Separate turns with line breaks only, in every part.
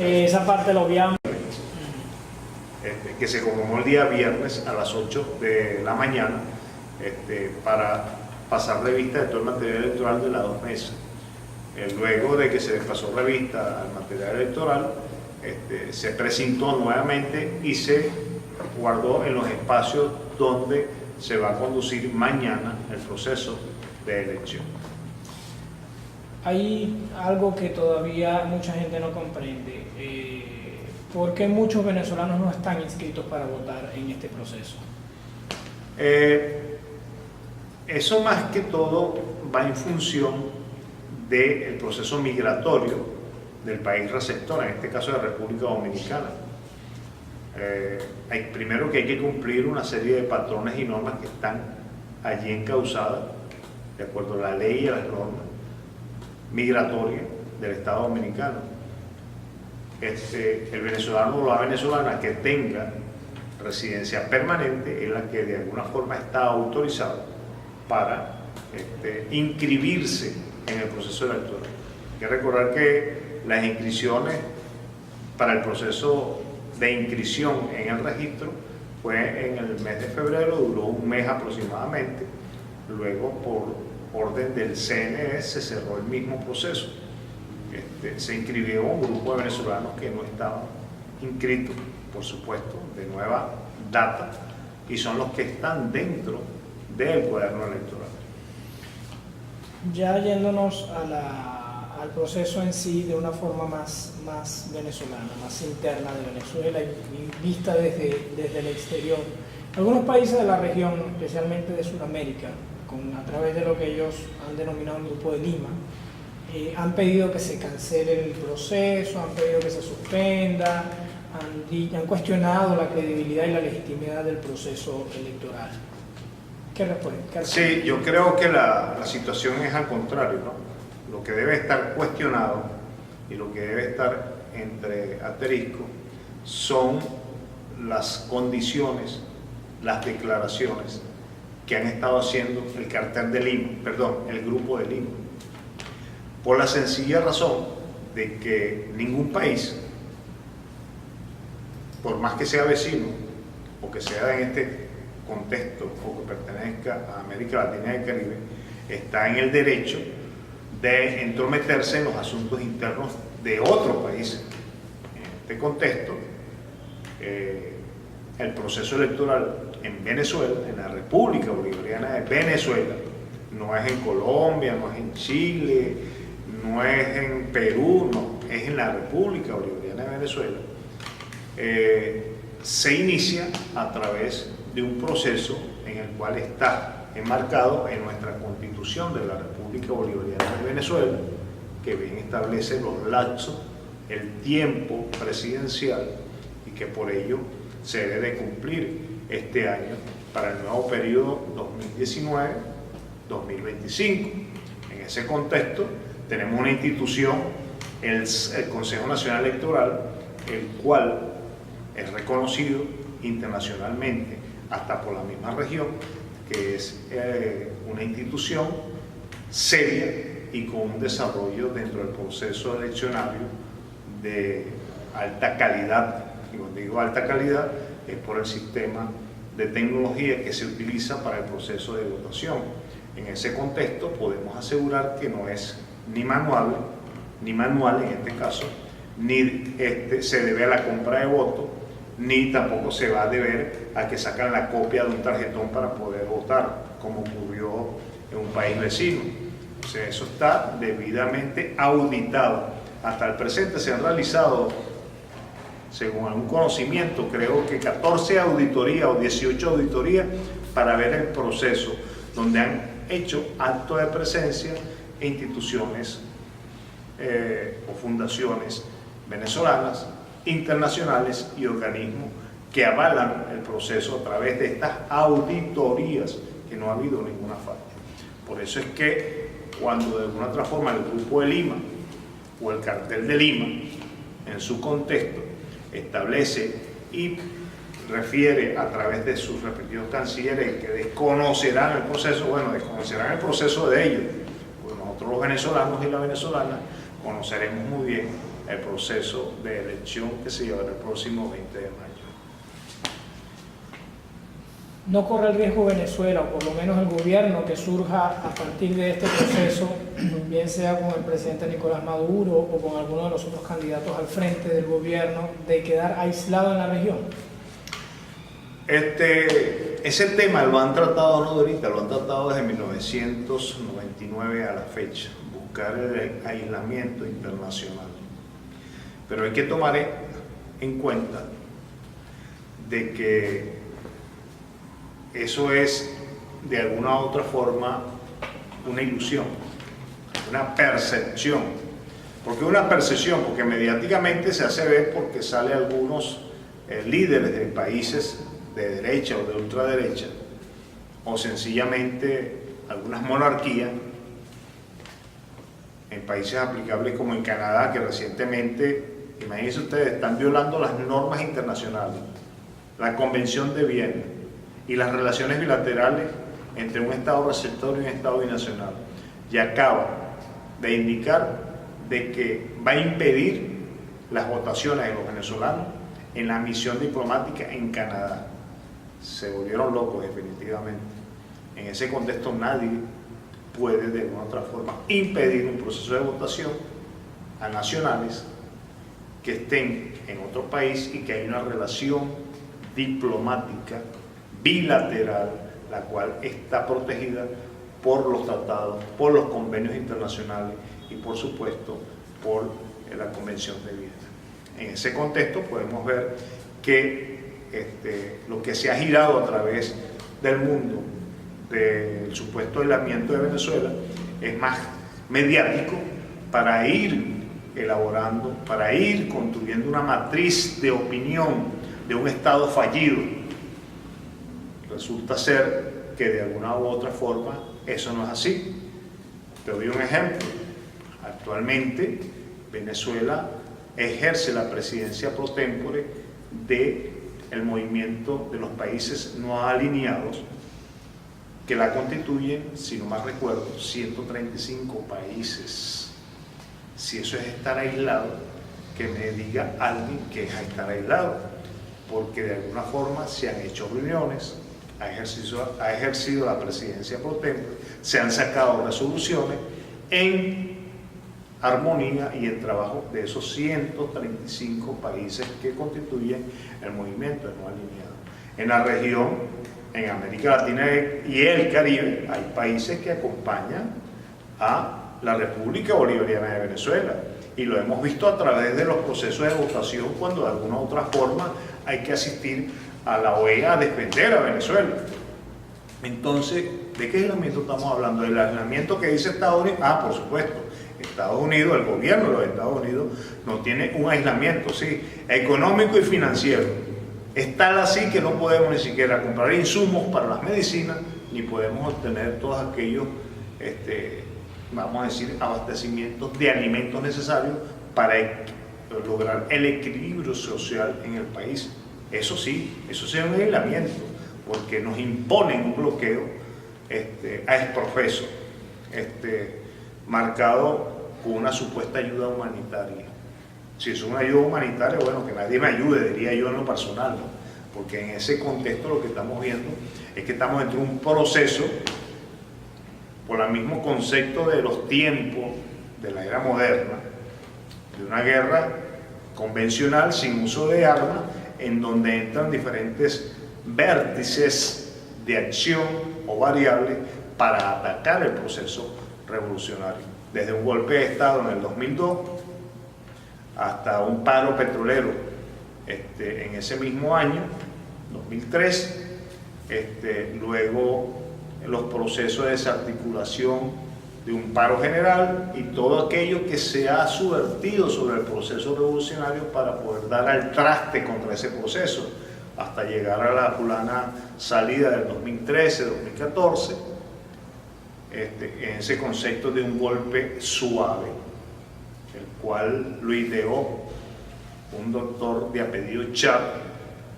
Esa parte lo obviamos.
Que se convocó el día viernes a las 8 de la mañana para pasar revista de todo el material electoral de las dos mesas. Luego de que se les pasó revista al material electoral, se precintó nuevamente y se guardó en los espacios donde se va a conducir mañana el proceso de elección.
Hay algo que todavía mucha gente no comprende. ¿Por qué muchos venezolanos no están inscritos para votar en este proceso?
Eso más que todo va en función del proceso migratorio del país receptor, en este caso de la República Dominicana. Primero que hay que cumplir una serie de patrones y normas que están allí encausadas de acuerdo a la ley y a las normas migratorias del Estado Dominicano. El venezolano o la venezolana que tenga residencia permanente es la que de alguna forma está autorizada para inscribirse en el proceso electoral. Hay que recordar que las inscripciones para el proceso de inscripción en el registro fue en el mes de febrero, duró un mes aproximadamente, luego por orden del CNE se cerró el mismo proceso. Se inscribió un grupo de venezolanos que no estaban inscritos, por supuesto, de nueva data, y son los que están dentro del cuaderno electoral.
Ya yéndonos al proceso en sí de una forma más venezolana, más interna de Venezuela y vista desde el exterior. Algunos países de la región, especialmente de Sudamérica, a través de lo que ellos han denominado el Grupo de Lima, han pedido que se cancele el proceso, han pedido que se suspenda, han cuestionado la credibilidad y la legitimidad del proceso electoral. ¿Qué responde?
Sí, yo creo que la situación es al contrario, ¿no? Lo que debe estar cuestionado y lo que debe estar entre asterisco son las condiciones, las declaraciones que han estado haciendo el cartel de Lima, el Grupo de Lima, por la sencilla razón de que ningún país, por más que sea vecino o que sea en este contexto o que pertenezca a América Latina y el Caribe, está en el derecho de entrometerse en los asuntos internos de otro país. En este contexto, el proceso electoral en Venezuela, en la República Bolivariana de Venezuela, no es en Colombia, no es en Chile, no es en Perú, no, es en la República Bolivariana de Venezuela. Se inicia a través de un proceso en el cual está enmarcado en nuestra Constitución de la República Bolivariana de Venezuela, que bien establece los lapsos, el tiempo presidencial, y que por ello se debe de cumplir este año para el nuevo periodo 2019-2025. En ese contexto tenemos una institución, el Consejo Nacional Electoral, el cual es reconocido internacionalmente hasta por la misma región, que es una institución seria y con un desarrollo dentro del proceso eleccionario de alta calidad. Y cuando digo alta calidad es por el sistema de tecnología que se utiliza para el proceso de votación. En ese contexto podemos asegurar que no es ni manual en este caso, ni se debe a la compra de votos, ni tampoco se va a deber a que sacan la copia de un tarjetón para poder votar, como ocurrió en un país vecino. O sea, eso está debidamente auditado. Hasta el presente se han realizado, según algún conocimiento, creo que 14 auditorías o 18 auditorías para ver el proceso, donde han hecho acto de presencia instituciones o fundaciones venezolanas, internacionales y organismos que avalan el proceso a través de estas auditorías, que no ha habido ninguna falla. Por eso es que cuando de alguna otra forma el Grupo de Lima o el cartel de Lima, en su contexto, establece y refiere a través de sus respectivos cancilleres que desconocerán el proceso, bueno, desconocerán el proceso de ellos, pues nosotros los venezolanos y las venezolanas conoceremos muy bien el proceso de elección que se llevará el próximo 20 de mayo.
¿No corre el riesgo Venezuela, o por lo menos el gobierno que surja a partir de este proceso, bien sea con el presidente Nicolás Maduro o con alguno de los otros candidatos al frente del gobierno, de quedar aislado en la región?
Ese tema lo han tratado, no de ahorita, lo han tratado desde 1999 a la fecha, buscar el aislamiento internacional. Pero hay que tomar en cuenta de que eso es de alguna u otra forma una ilusión, una percepción. ¿Por qué una percepción? Porque mediáticamente se hace ver porque salen algunos líderes de países de derecha o de ultraderecha, o sencillamente algunas monarquías en países aplicables como en Canadá, que recientemente, imagínense ustedes, están violando las normas internacionales, la Convención de Viena y las relaciones bilaterales entre un Estado receptor y un Estado binacional, y acaba de indicar de que va a impedir las votaciones de los venezolanos en la misión diplomática en Canadá. Se volvieron locos definitivamente. En ese contexto nadie puede de alguna otra forma impedir un proceso de votación a nacionales que estén en otro país y que hay una relación diplomática bilateral, la cual está protegida por los tratados, por los convenios internacionales y por supuesto por la Convención de Viena. En ese contexto podemos ver que lo que se ha girado a través del mundo del supuesto aislamiento de Venezuela es más mediático para ir elaborando, para ir construyendo una matriz de opinión de un Estado fallido. Resulta ser que de alguna u otra forma eso no es así. Te doy un ejemplo. Actualmente Venezuela ejerce la presidencia pro tempore del movimiento de los países no alineados, que la constituyen, si no mal recuerdo, 135 países. Si eso es estar aislado, que me diga alguien que es estar aislado, porque de alguna forma se han hecho reuniones, ha ejercido la presidencia pro tempore, se han sacado resoluciones en armonía y en trabajo de esos 135 países que constituyen el movimiento de no alineado. En la región, en América Latina y el Caribe, hay países que acompañan a la República Bolivariana de Venezuela, y lo hemos visto a través de los procesos de votación cuando de alguna u otra forma hay que asistir a la OEA a defender a Venezuela. Entonces, ¿de qué aislamiento estamos hablando? ¿Del aislamiento que dice Estados Unidos? Ah, por supuesto, Estados Unidos, el gobierno de los Estados Unidos no tiene un aislamiento, sí, económico y financiero. Es tal así que no podemos ni siquiera comprar insumos para las medicinas, ni podemos obtener todos aquellos, vamos a decir, abastecimientos de alimentos necesarios para lograr el equilibrio social en el país. Eso sí, eso es un aislamiento, porque nos imponen un bloqueo a exprofeso, marcado con una supuesta ayuda humanitaria. Si es una ayuda humanitaria, bueno, que nadie me ayude, diría yo en lo personal, ¿no? Porque en ese contexto lo que estamos viendo es que estamos dentro de un proceso, por el mismo concepto de los tiempos de la era moderna, de una guerra convencional sin uso de armas, en donde entran diferentes vértices de acción o variables para atacar el proceso revolucionario. Desde un golpe de Estado en el 2002 hasta un paro petrolero en ese mismo año, 2003, luego los procesos de desarticulación de un paro general y todo aquello que se ha subvertido sobre el proceso revolucionario para poder dar al traste contra ese proceso, hasta llegar a la fulana salida del 2013-2014, en ese concepto de un golpe suave, el cual lo ideó un doctor de apellido Char,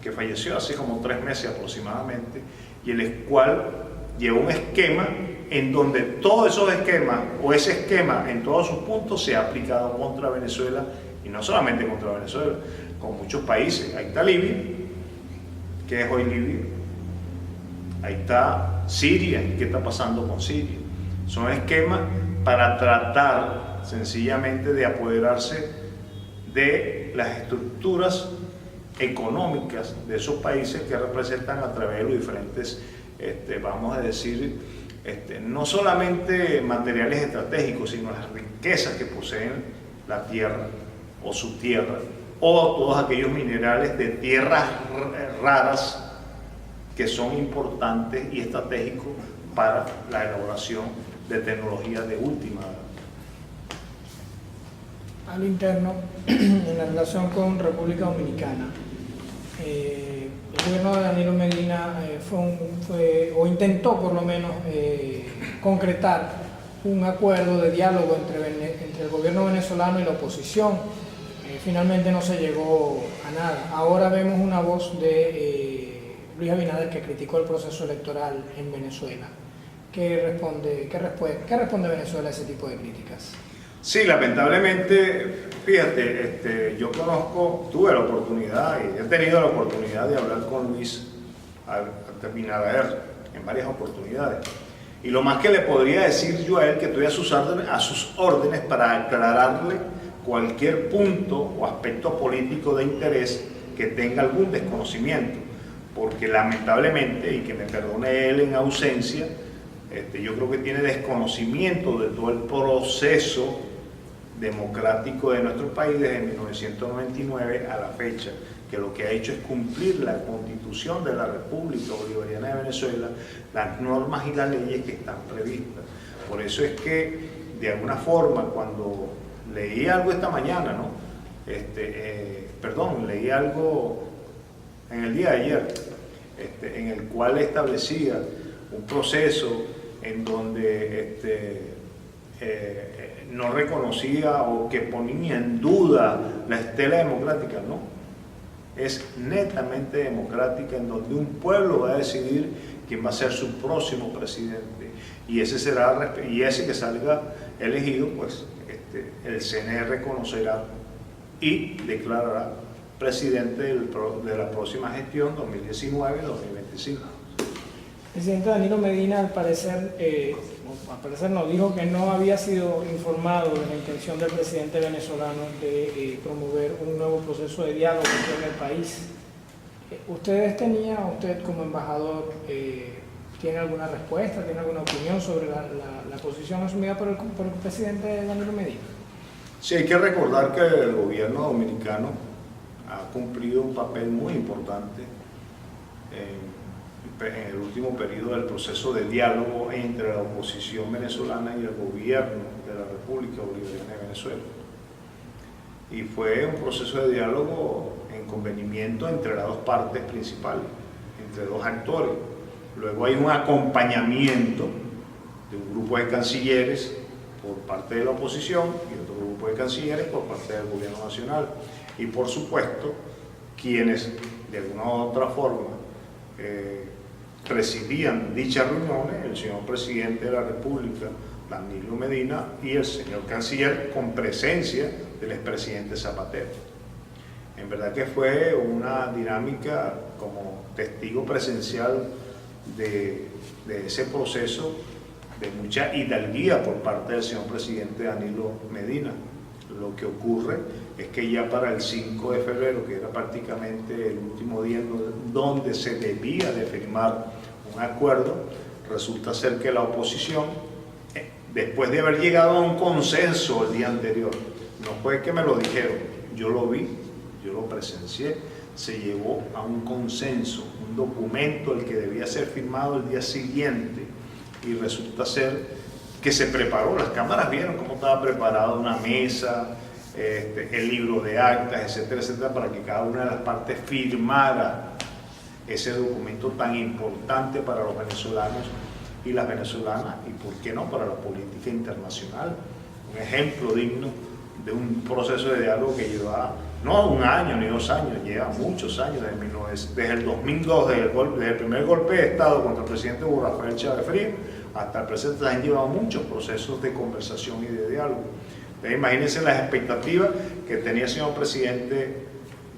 que falleció hace como 3 meses aproximadamente, y el cual llevó un esquema en donde todos esos esquemas, o ese esquema en todos sus puntos, se ha aplicado contra Venezuela Y no solamente contra Venezuela, con muchos países. Ahí está Libia, ¿qué es hoy Libia? Ahí está Siria, ¿qué está pasando con Siria? Son esquemas para tratar sencillamente de apoderarse de las estructuras económicas de esos países que representan a través de los diferentes, vamos a decir, no solamente materiales estratégicos, sino las riquezas que poseen la tierra o su tierra, o todos aquellos minerales de tierras raras que son importantes y estratégicos para la elaboración de tecnología de última.
A lo interno, en la relación con República Dominicana, el gobierno de Danilo Medina intentó por lo menos concretar un acuerdo de diálogo entre el gobierno venezolano y la oposición. Finalmente no se llegó a nada. Ahora vemos una voz de Luis Abinader que criticó el proceso electoral en Venezuela. ¿Qué responde Venezuela a ese tipo de críticas?
Sí, lamentablemente, fíjate, yo tuve la oportunidad y he tenido la oportunidad de hablar con Luis Abinader en varias oportunidades. Y lo más que le podría decir yo a él, que estoy a sus órdenes para aclararle cualquier punto o aspecto político de interés que tenga algún desconocimiento, porque lamentablemente, y que me perdone él en ausencia, yo creo que tiene desconocimiento de todo el proceso democrático de nuestro país desde 1999 a la fecha, que lo que ha hecho es cumplir la Constitución de la República Bolivariana de Venezuela, las normas y las leyes que están previstas. Por eso es que, de alguna forma, cuando leí algo esta mañana, ¿no? Leí algo en el día de ayer, en el cual establecía un proceso en donde no reconocía o que ponía en duda la estela democrática, no. Es netamente democrática, en donde un pueblo va a decidir quién va a ser su próximo presidente, y ese que salga elegido, pues el CNE reconocerá y declarará presidente de la próxima gestión 2019-2025.
El presidente Danilo Medina, al parecer nos dijo que no había sido informado de la intención del presidente venezolano de promover un nuevo proceso de diálogo en el país. ¿Usted como embajador tiene alguna respuesta, tiene alguna opinión sobre la posición asumida por el presidente Danilo Medina?
Sí, hay que recordar que el gobierno dominicano ha cumplido un papel muy importante en el último periodo del proceso de diálogo entre la oposición venezolana y el gobierno de la República Bolivariana de Venezuela. Y fue un proceso de diálogo en convenimiento entre las dos partes principales, entre dos actores. Luego hay un acompañamiento de un grupo de cancilleres por parte de la oposición y otro grupo de cancilleres por parte del gobierno nacional. Y por supuesto, quienes de alguna u otra forma presidían dichas reuniones, el señor presidente de la República, Danilo Medina, y el señor canciller, con presencia del expresidente Zapatero. En verdad que fue una dinámica como testigo presencial de ese proceso de mucha hidalguía por parte del señor presidente Danilo Medina. Lo que ocurre es que ya para el 5 de febrero, que era prácticamente el último día donde se debía de firmar un acuerdo, resulta ser que la oposición, después de haber llegado a un consenso el día anterior, no fue que me lo dijeron, yo lo vi, yo lo presencié, se llevó a un consenso, un documento el que debía ser firmado el día siguiente, y resulta ser que se preparó, las cámaras vieron cómo estaba preparada una mesa, el libro de actas, etcétera, etcétera, para que cada una de las partes firmara ese documento tan importante para los venezolanos y las venezolanas, y por qué no para la política internacional. Un ejemplo digno de un proceso de diálogo que lleva no un año ni 2 años, lleva muchos años, desde el 2002, desde el primer golpe de Estado contra el presidente Hugo Rafael Chávez Frías hasta el presente, se han llevado muchos procesos de conversación y de diálogo. Entonces, imagínense las expectativas que que tenía el señor presidente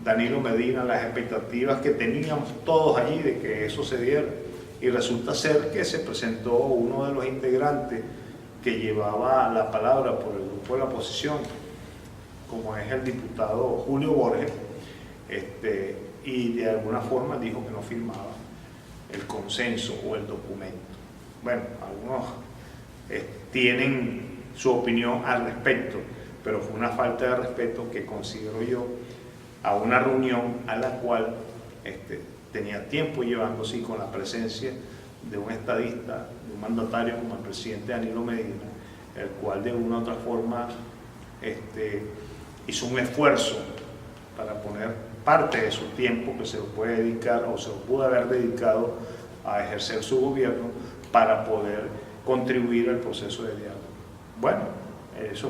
Danilo Medina, las expectativas que teníamos todos allí de que eso se diera. Y resulta ser que se presentó uno de los integrantes que llevaba la palabra por el grupo de la oposición, como es el diputado Julio Borges, y de alguna forma dijo que no firmaba el consenso o el documento. Bueno, algunos tienen su opinión al respecto, pero fue una falta de respeto que considero yo a una reunión a la cual tenía tiempo llevándose, con la presencia de un estadista, de un mandatario como el presidente Danilo Medina, el cual de una u otra forma hizo un esfuerzo para poner parte de su tiempo que se lo puede dedicar o se lo pudo haber dedicado a ejercer su gobierno para poder contribuir al proceso de diálogo. Bueno, eso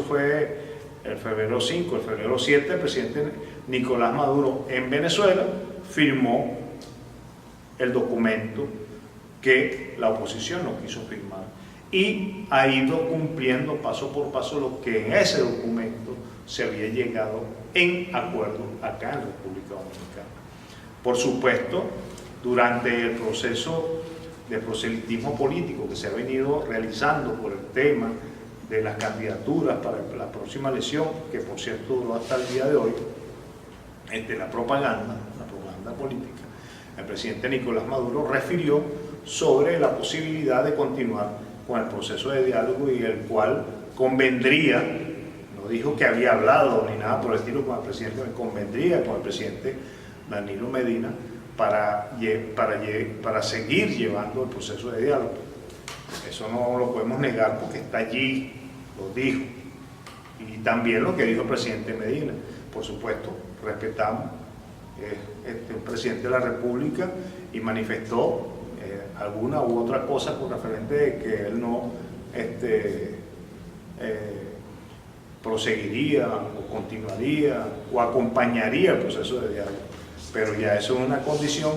fue el febrero 5, el febrero 7, el presidente Nicolás Maduro en Venezuela firmó el documento que la oposición no quiso firmar y ha ido cumpliendo paso por paso lo que en ese documento se había llegado en acuerdo acá en República Dominicana. Por supuesto, durante el proceso de proselitismo político que se ha venido realizando por el tema de las candidaturas para la próxima elección, que por cierto duró hasta el día de hoy, la propaganda política, el presidente Nicolás Maduro refirió sobre la posibilidad de continuar con el proceso de diálogo y el cual convendría, no dijo que había hablado ni nada por el estilo con el presidente, convendría con el presidente Danilo Medina para seguir llevando el proceso de diálogo. Eso no lo podemos negar porque está allí, lo dijo. Y también lo que dijo el presidente Medina. Por supuesto, respetamos el presidente de la República y manifestó alguna u otra cosa con referente de que él no proseguiría o continuaría o acompañaría el proceso de diálogo. Pero ya eso es una condición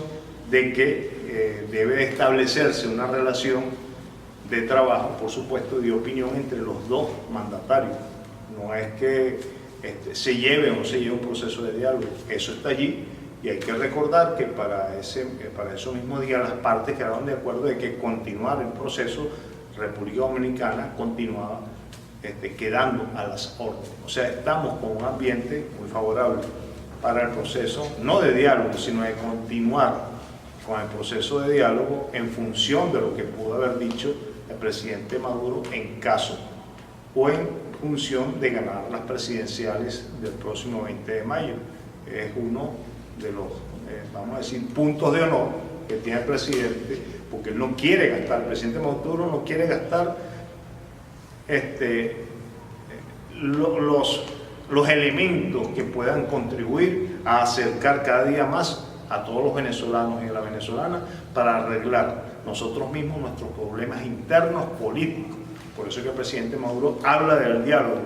de que debe establecerse una relación de trabajo, por supuesto, de opinión entre los dos mandatarios. No es que se lleve o no se lleve un proceso de diálogo, eso está allí y hay que recordar que para esos mismos días las partes quedaron de acuerdo de que continuar el proceso, República Dominicana continuaba quedando a las órdenes. O sea, estamos con un ambiente muy favorable para el proceso, no de diálogo, sino de continuar con el proceso de diálogo en función de lo que pudo haber dicho el presidente Maduro en caso o en función de ganar las presidenciales del próximo 20 de mayo. Es uno de los, vamos a decir, puntos de honor que tiene el presidente, porque él no quiere gastar, el presidente Maduro no quiere gastar los elementos que puedan contribuir a acercar cada día más a todos los venezolanos y a la venezolana para arreglar nosotros mismos nuestros problemas internos políticos. Por eso es que el presidente Maduro habla del diálogo,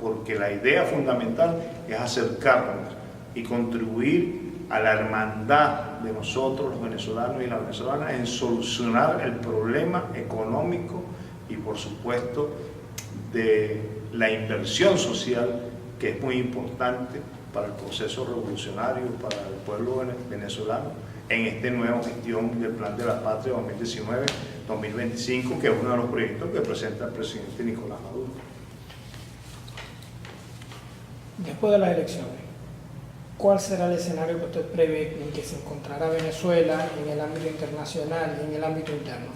porque la idea fundamental es acercarnos y contribuir a la hermandad de nosotros los venezolanos y las venezolanas en solucionar el problema económico y por supuesto de la inversión social, que es muy importante para el proceso revolucionario, para el pueblo venezolano, en esta nueva gestión del Plan de la Patria 2019-2025, que es uno de los proyectos que presenta el presidente Nicolás Maduro.
Después de las elecciones, ¿cuál será el escenario que usted prevé en que se encontrará Venezuela en el ámbito internacional y en el ámbito interno?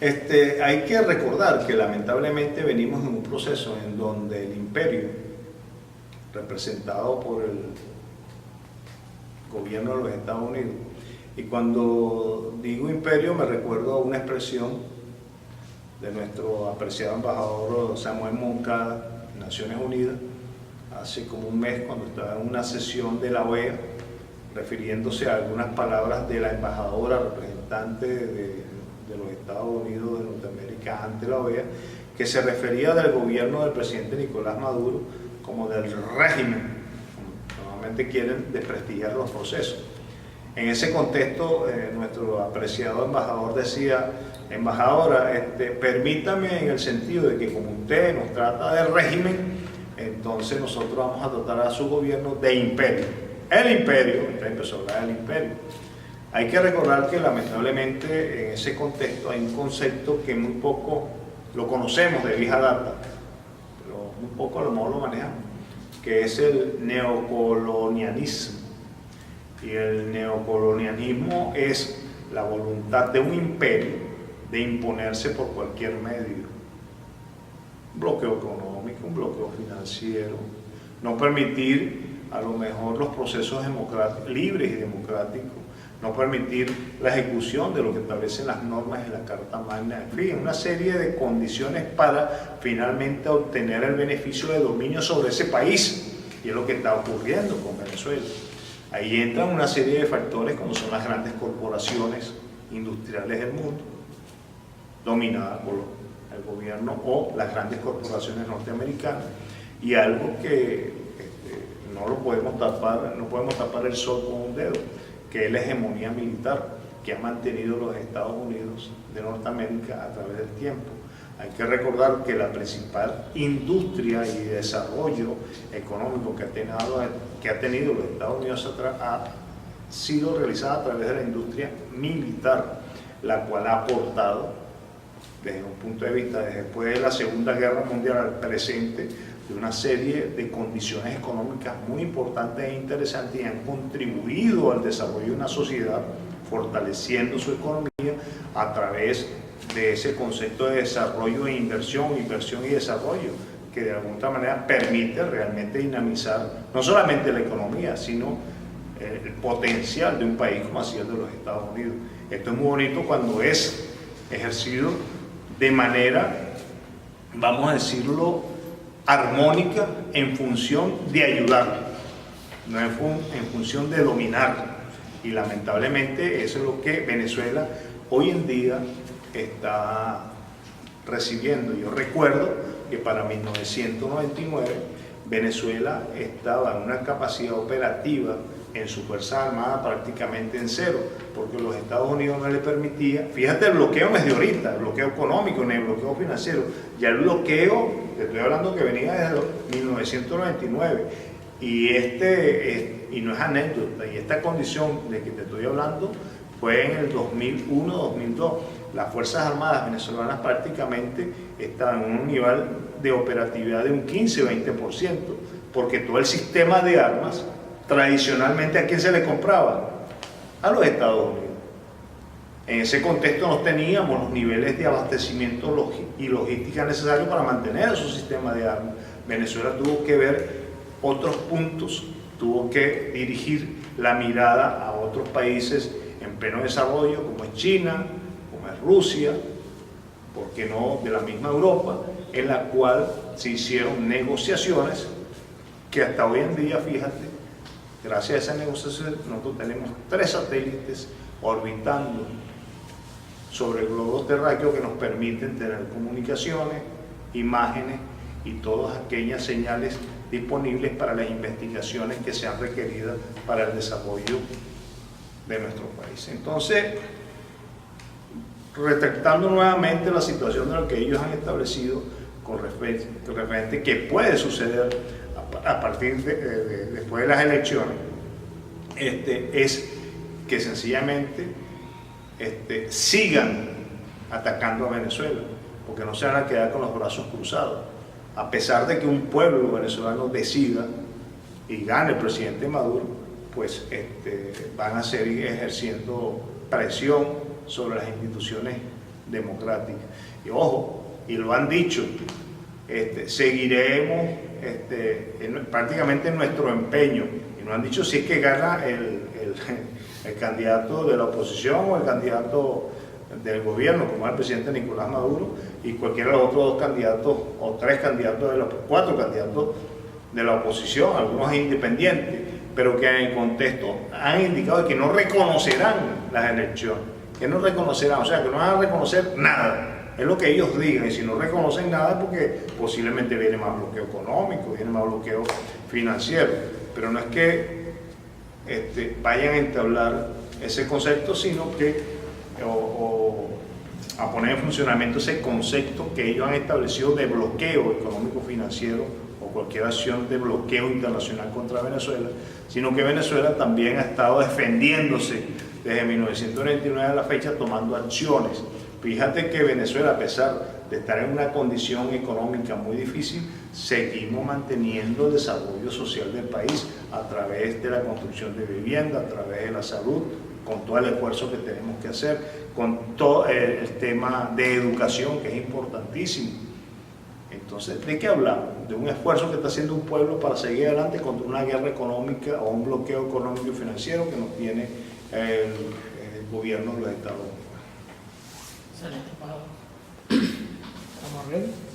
Hay que recordar que lamentablemente venimos en un proceso en donde el imperio, representado por el gobierno de los Estados Unidos, y cuando digo imperio me recuerdo a una expresión de nuestro apreciado embajador Samuel Moncada en Naciones Unidas, hace como un mes cuando estaba en una sesión de la OEA, refiriéndose a algunas palabras de la embajadora representante de los Estados Unidos de Norteamérica ante la OEA, que se refería del gobierno del presidente Nicolás Maduro como del régimen. Normalmente quieren desprestigiar los procesos. En ese contexto, nuestro apreciado embajador decía: embajadora, permítame, en el sentido de que como usted nos trata de régimen, entonces nosotros vamos a tratar a su gobierno de imperio. El imperio, entonces empezó a hablar del imperio. Hay que recordar que lamentablemente en ese contexto hay un concepto que muy poco lo conocemos de vieja data, pero muy poco a lo mejor lo manejamos, que es el neocolonialismo. Y el neocolonialismo es la voluntad de un imperio de imponerse por cualquier medio. Un bloqueo económico, un bloqueo financiero, no permitir a lo mejor los procesos libres y democráticos, no permitir la ejecución de lo que establecen las normas en la Carta Magna, en fin, una serie de condiciones para finalmente obtener el beneficio de dominio sobre ese país, y es lo que está ocurriendo con Venezuela. Ahí entran una serie de factores como son las grandes corporaciones industriales del mundo, dominadas por el gobierno o las grandes corporaciones norteamericanas, y algo que no podemos tapar el sol con un dedo, que es la hegemonía militar que ha mantenido los Estados Unidos de Norteamérica a través del tiempo. Hay que recordar que la principal industria y desarrollo económico que ha tenido los Estados Unidos ha sido realizada a través de la industria militar, la cual ha aportado, desde un punto de vista, después de la Segunda Guerra Mundial al presente, de una serie de condiciones económicas muy importantes e interesantes, y han contribuido al desarrollo de una sociedad, fortaleciendo su economía a través de ese concepto de desarrollo e inversión y desarrollo, que de alguna manera permite realmente dinamizar no solamente la economía, sino el potencial de un país como así el de los Estados Unidos. Esto es muy bonito cuando es ejercido de manera, vamos a decirlo, armónica, en función de ayudar, no en función de dominar. Y lamentablemente eso es lo que Venezuela hoy en día está recibiendo. Yo recuerdo que para 1999 Venezuela estaba en una capacidad operativa en su Fuerza Armada prácticamente en cero, porque los Estados Unidos no le permitía, fíjate el bloqueo no es de ahorita, el bloqueo económico, ni el bloqueo financiero, ya el bloqueo, te estoy hablando que venía desde 1999, y no es anécdota, y esta condición de que te estoy hablando fue en el 2001-2002. Las Fuerzas Armadas venezolanas prácticamente estaban en un nivel de operatividad de un 15-20%, porque todo el sistema de armas, tradicionalmente, ¿a quién se le compraba? A los Estados Unidos. En ese contexto no teníamos los niveles de abastecimiento y logística necesarios para mantener su sistema de armas. Venezuela tuvo que ver otros puntos, tuvo que dirigir la mirada a otros países en pleno desarrollo, como es China, como es Rusia, ¿por qué no de la misma Europa?, en la cual se hicieron negociaciones que hasta hoy en día, fíjate, gracias a esas negociaciones nosotros tenemos 3 satélites orbitando sobre el globo terráqueo que nos permiten tener comunicaciones, imágenes y todas aquellas señales disponibles para las investigaciones que sean requeridas para el desarrollo de nuestro país. Entonces, retractando nuevamente la situación de lo que ellos han establecido con referente que puede suceder a partir después de las elecciones, es que sencillamente sigan atacando a Venezuela, porque no se van a quedar con los brazos cruzados. A pesar de que un pueblo venezolano decida y gane el presidente Maduro, pues van a seguir ejerciendo presión sobre las instituciones democráticas. Y ojo, y lo han dicho, seguiremos prácticamente en nuestro empeño, y nos han dicho si es que gana el candidato de la oposición o el candidato del gobierno, como es el presidente Nicolás Maduro, y cualquiera de los otros 2 candidatos o 3 candidatos, 4 candidatos de la oposición, algunos independientes, pero que en el contexto han indicado que no reconocerán las elecciones, que no reconocerán, o sea, que no van a reconocer nada, es lo que ellos digan, y si no reconocen nada es porque posiblemente viene más bloqueo económico, viene más bloqueo financiero, pero no es que vayan a entablar ese concepto, sino que a poner en funcionamiento ese concepto que ellos han establecido de bloqueo económico financiero o cualquier acción de bloqueo internacional contra Venezuela, sino que Venezuela también ha estado defendiéndose desde 1999 a la fecha, tomando acciones. Fíjate que Venezuela, a pesar de estar en una condición económica muy difícil, seguimos manteniendo el desarrollo social del país a través de la construcción de vivienda, a través de la salud, con todo el esfuerzo que tenemos que hacer, con todo el tema de educación, que es importantísimo. Entonces, ¿de qué hablamos? De un esfuerzo que está haciendo un pueblo para seguir adelante contra una guerra económica o un bloqueo económico y financiero que nos tiene el gobierno de los Estados Unidos.
Excelente, Pablo. ¿Estamos ready?